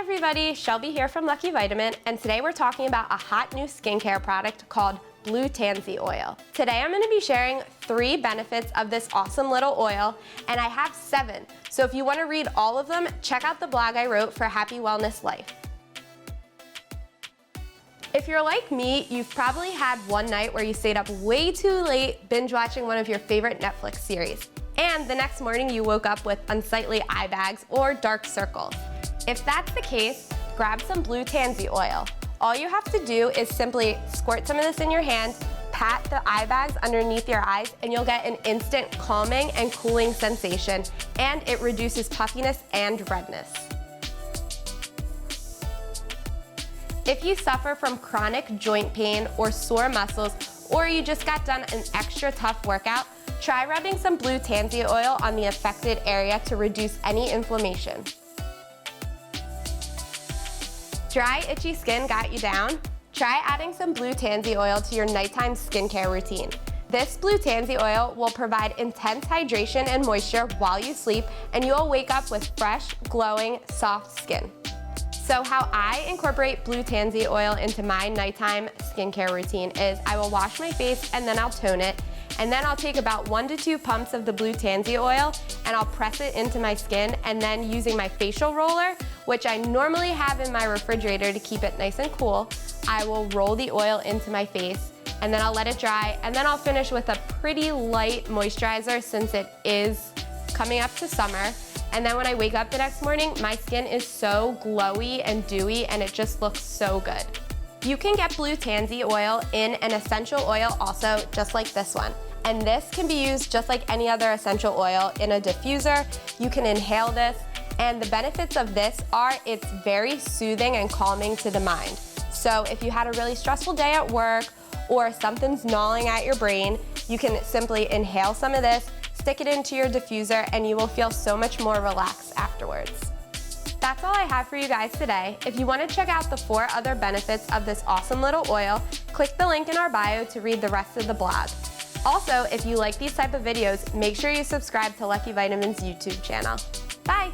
everybody, Shelby here from LuckyVitamin, and today we're talking about a hot new skincare product called Blue Tansy oil. Today I'm going to be sharing 3 benefits of this awesome little oil, and I have 7. So if you want to read all of them, check out the blog I wrote for Happy Wellness Life. If you're like me, you've probably had one night where you stayed up way too late binge watching one of your favorite Netflix series, and the next morning you woke up with unsightly eye bags or dark circles. If that's the case, grab some Blue Tansy oil. All you have to do is simply squirt some of this in your hand, pat the eye bags underneath your eyes, and you'll get an instant calming and cooling sensation, and it reduces puffiness and redness. If you suffer from chronic joint pain or sore muscles, or you just got done an extra tough workout, try rubbing some Blue Tansy oil on the affected area to reduce any inflammation. Dry, itchy skin got you down? Try adding some Blue Tansy oil to your nighttime skincare routine. This Blue Tansy oil will provide intense hydration and moisture while you sleep, and you'll wake up with fresh, glowing, soft skin. So how I incorporate Blue Tansy oil into my nighttime skincare routine is I will wash my face and then I'll tone it, and then I'll take about 1 to 2 pumps of the Blue Tansy oil and I'll press it into my skin, and then using my facial roller, which I normally have in my refrigerator to keep it nice and cool, I will roll the oil into my face and then I'll let it dry, and then I'll finish with a pretty light moisturizer since it is coming up to summer. And then when I wake up the next morning, my skin is so glowy and dewy and it just looks so good. You can get Blue Tansy oil in an essential oil also, just like this one. And this can be used just like any other essential oil in a diffuser. You can inhale this, and the benefits of this are it's very soothing and calming to the mind. So if you had a really stressful day at work or something's gnawing at your brain, you can simply inhale some of this, stick it into your diffuser, and you will feel so much more relaxed afterwards. That's all I have for you guys today. If you want to check out the 4 other benefits of this awesome little oil, click the link in our bio to read the rest of the blog. Also, if you like these type of videos, make sure you subscribe to LuckyVitamin's YouTube channel. Bye!